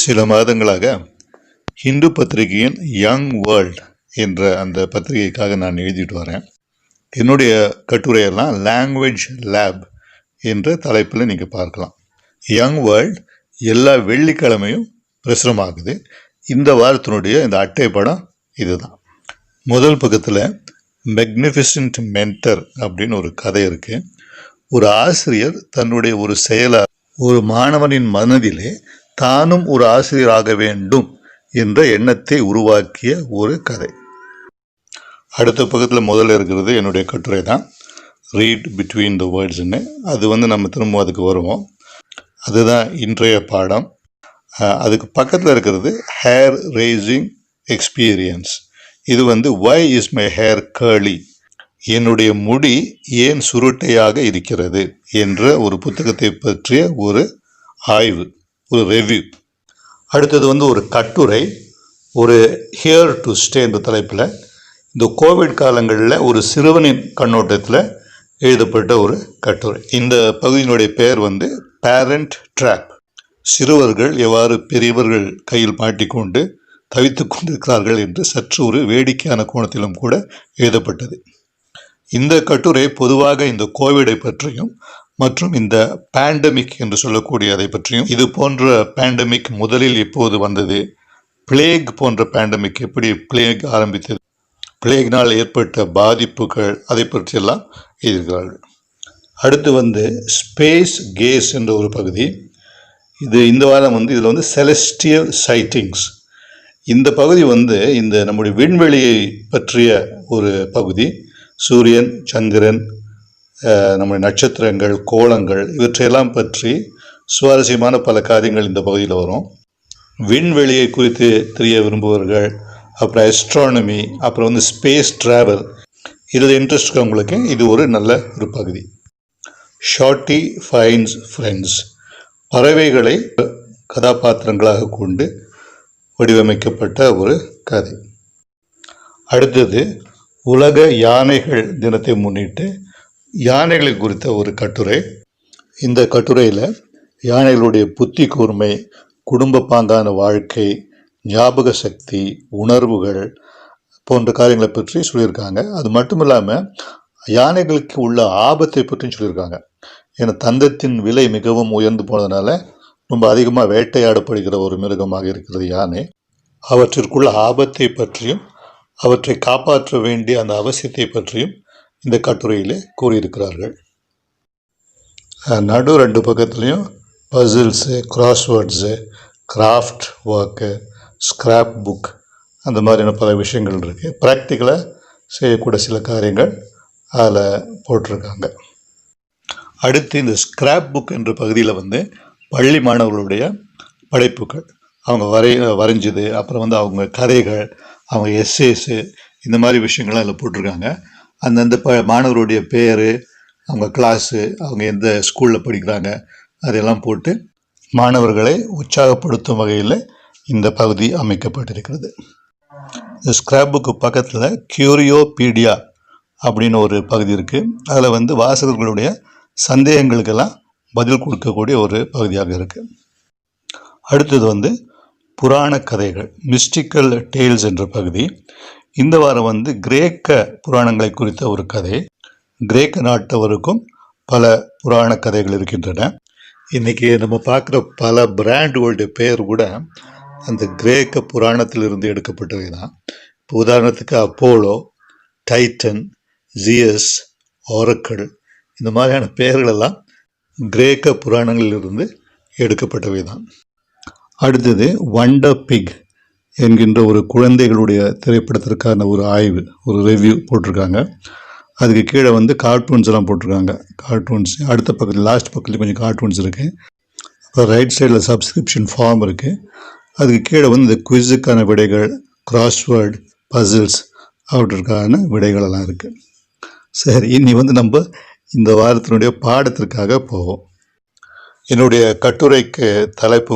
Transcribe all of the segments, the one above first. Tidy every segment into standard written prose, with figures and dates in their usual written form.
சில மாதங்களாக ஹிந்து பத்திரிகையின் யங் வேர்ல்ட் என்ற அந்த பத்திரிகைக்காக நான் எழுதிட்டு வரேன். என்னுடைய கட்டுரையெல்லாம் லாங்குவேஜ் லேப் என்ற தலைப்பில் நீங்கள் பார்க்கலாம். யங் வேர்ல்ட் எல்லா வெள்ளிக்கிழமையும் பிரசுரமாகுது. இந்த வாரத்தினுடைய இந்த அட்டை படம் இதுதான். முதல் பக்கத்தில் மெக்னிஃபிசன்ட் மென்டர் அப்படின்னு ஒரு கதை இருக்கு. ஒரு ஆசிரியர் தன்னுடைய ஒரு செயலால் ஒரு மாணவனின் மனதிலே தானும் ஒரு ஆசிரியராக வேண்டும் என்ற எண்ணத்தை உருவாக்கிய ஒரு கதை. அடுத்த பக்கத்தில் முதல்ல இருக்கிறது என்னுடைய கட்டுரை தான், ரீட் பிட்வீன் த வேர்ட்ஸ்ன்னு. அது நம்ம திரும்ப அதுக்கு வருவோம். அதுதான் இன்றைய பாடம். அதுக்கு பக்கத்தில் இருக்கிறது ஹேர் ரேசிங் எக்ஸ்பீரியன்ஸ். இது why is my hair curly, என்னுடைய முடி ஏன் சுருட்டையாக இருக்கிறது என்ற ஒரு புத்தகத்தை பற்றிய ஒரு ஆய்வு, ஒரு ரெவ்யூ. அடுத்தது ஒரு கட்டுரை, ஒரு ஹியர் டு ஸ்டே என்ற தலைப்பில் இந்த கோவிட் காலங்களில் ஒரு சிறுவனின் கண்ணோட்டத்தில் எழுதப்பட்ட ஒரு கட்டுரை. இந்த பகுதியினுடைய பெயர் பேரண்ட் ட்ராப். சிறுவர்கள் எவ்வாறு பெரியவர்கள் கையில் மாட்டிக்கொண்டு தவித்து கொண்டிருக்கிறார்கள் என்று சற்று ஒரு வேடிக்கையான கோணத்திலும் கூட எழுதப்பட்டது. இந்த கட்டுரை பொதுவாக இந்த கோவிடை பற்றியும் மற்றும் இந்த பேண்டமிக் என்று சொல்லக்கூடிய அதை பற்றியும், இது போன்ற பேண்டமிக் முதலில் எப்போது வந்தது, பிளேக் போன்ற பேண்டமிக் எப்படி பிளேக் ஆரம்பித்தது, பிளேக்னால் ஏற்பட்ட பாதிப்புகள், அதை பற்றியெல்லாம் எழுதியிருக்கிறார்கள். அடுத்து ஸ்பேஸ் கேஸ் என்ற ஒரு பகுதி. இந்த வாரம் இதில் செலஸ்டியல் சைட்டிங்ஸ். இந்த பகுதி இந்த நம்முடைய விண்வெளியை பற்றிய ஒரு பகுதி. சூரியன், சந்திரன், நம்முடைய நட்சத்திரங்கள், கோளங்கள், இவற்றையெல்லாம் பற்றி சுவாரஸ்யமான பல காரியங்கள் இந்த பகுதியில் வரும். விண்வெளியை குறித்து தெரிய விரும்புபவர்கள், அப்புறம் அஸ்ட்ரானமி, அப்புறம் ஸ்பேஸ் ட்ராவல், இதில் இன்ட்ரெஸ்ட் இருக்கவங்களுக்கு இது ஒரு நல்ல ஒரு பகுதி. ஷார்ட்டி ஃபைன்ஸ் ஃப்ரெண்ட்ஸ், பறவைகளை கதாபாத்திரங்களாக கொண்டு வடிவமைக்கப்பட்ட ஒரு கதை. அடுத்தது உலக யானைகள் தினத்தை முன்னிட்டு யானைகளை குறித்த ஒரு கட்டுரை. இந்த கட்டுரையில் யானைகளுடைய புத்தி கூர்மை, குடும்ப பாங்கான வாழ்க்கை, ஞாபக சக்தி, உணர்வுகள் போன்ற காரியங்களை பற்றி சொல்லியிருக்காங்க. அது மட்டும் இல்லாமல் யானைகளுக்கு உள்ள ஆபத்தை பற்றியும் சொல்லியிருக்காங்க. ஏன்னா தந்தத்தின் விலை மிகவும் உயர்ந்து போனதுனால ரொம்ப அதிகமாக வேட்டையாடப்படுகிற ஒரு மிருகமாக இருக்கிறது யானை. அவற்றிற்குள்ள ஆபத்தை பற்றியும் அவற்றை காப்பாற்ற வேண்டிய அந்த அவசியத்தை பற்றியும் இந்த கட்டுரையிலே கூறியிருக்கிறார்கள். நடு 2 பக்கத்துலேயும் puzzles, crosswords, craft work, scrapbook, அந்த மாதிரியான பல விஷயங்கள் இருக்குது. ப்ராக்டிக்கலாக செய்யக்கூடிய சில காரியங்கள் அதில் போட்டிருக்காங்க. அடுத்து இந்த ஸ்கிராப் புக் என்ற பகுதியில் பள்ளி மாணவர்களுடைய படைப்புகள், அவங்க வரைஞ்சது, அப்புறம் அவங்க கதைகள், அவங்க எஸ்ஏஸு, இந்த மாதிரி விஷயங்கள்லாம் அதில் போட்டிருக்காங்க. அந்தந்த மாணவருடைய பேர், அவங்க கிளாஸு, அவங்க எந்த ஸ்கூலில் படிக்கிறாங்க, அதெல்லாம் போட்டு மாணவர்களை உற்சாகப்படுத்தும் வகையில் இந்த பகுதி அமைக்கப்பட்டிருக்கிறது. இந்த ஸ்கிராப் புக்கு பக்கத்தில் கியூரியோபீடியா அப்படின்னு ஒரு பகுதி இருக்குது. அதில் வாசகர்களுடைய சந்தேகங்களுக்கெல்லாம் பதில் கொடுக்கக்கூடிய ஒரு பகுதியாக இருக்குது. அடுத்தது புராண கதைகள், மிஸ்டிக்கல் டேல்ஸ் என்ற பகுதி. இந்த வாரம் கிரேக்க புராணங்களை குறித்த ஒரு கதை. கிரேக்க நாட்டவருக்கும் பல புராண கதைகள் இருக்கின்றன. இன்றைக்கி நம்ம பார்க்குற பல பிராண்டுகளுடைய பெயர் கூட அந்த கிரேக்க புராணத்திலிருந்து எடுக்கப்பட்டவை தான். இப்போ உதாரணத்துக்கு அப்போலோ, டைட்டன், ஜியஸ், ஆரக்கிள், இந்த மாதிரியான பெயர்களெல்லாம் கிரேக்க புராணங்களிலிருந்து எடுக்கப்பட்டவை தான். அடுத்தது வண்டர் பிக் என்கின்ற ஒரு குழந்தைகளுடைய திரைப்படத்திற்கான ஒரு ஆய்வு, ஒரு ரிவ்யூ போட்டிருக்காங்க. அதுக்கு கீழே கார்ட்டூன்ஸ் எல்லாம் போட்டிருக்காங்க. கார்ட்டூன்ஸ் அடுத்த பக்கத்தில், லாஸ்ட் பக்கத்தில் கொஞ்சம் கார்ட்டூன்ஸ் இருக்குது. அப்புறம் ரைட் சைடில் சப்ஸ்கிரிப்ஷன் ஃபார்ம் இருக்குது. அதுக்கு கீழே இந்த குவிஸுக்கான விடைகள், கிராஸ்வேர்டு, பசில்ஸ் அவற்றுக்கான விடைகளெல்லாம் இருக்குது. சரி, இனி நம்ம இந்த வாரத்தினுடைய பாடத்திற்காக போவோம். என்னுடைய கட்டுரைக்கு தலைப்பு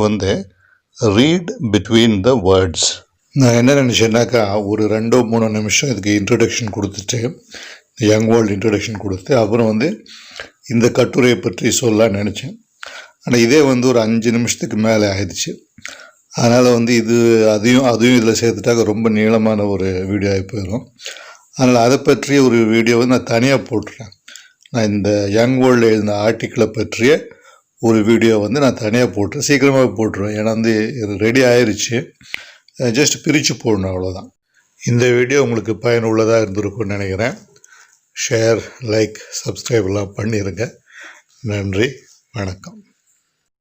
ரீட் பிட்வீன் த வேர்ட்ஸ். நான் என்ன நினச்சேன்னாக்கா, ஒரு 2-3 நிமிஷம் இதுக்கு இன்ட்ரடக்ஷன் கொடுத்துட்டு, யங் வேர்ல்டு இன்ட்ரடக்ஷன் கொடுத்து, அப்புறம் இந்த கட்டுரையை பற்றி சொல்லலான்னு நினச்சேன். ஆனால் இதே ஒரு 5 நிமிஷத்துக்கு மேலே ஆயிடுச்சு. அதனால் வந்து அதையும் இதில் சேர்த்துட்டாக்க ரொம்ப நீளமான ஒரு வீடியோ ஆகி போயிடும். அதனால் அதை பற்றிய ஒரு வீடியோ வந்து நான் தனியாக போட்டுறேன். நான் இந்த யங் வேர்ல்டு எழுதின ஆர்டிக்கிளை பற்றிய ஒரு வீடியோ வந்து நான் தனியாக போட்டுறேன், சீக்கிரமாக போட்டுருவேன். ஏன்னா வந்து இது ரெடி ஆயிடுச்சு, ஜஸ்ட் பிரித்து போடணும், அவ்வளோதான். இந்த வீடியோ உங்களுக்கு பயனுள்ளதாக இருந்திருக்கும்னு நினைக்கிறேன். ஷேர், லைக், சப்ஸ்கிரைப் எல்லாம் பண்ணிடுங்க. நன்றி, வணக்கம்.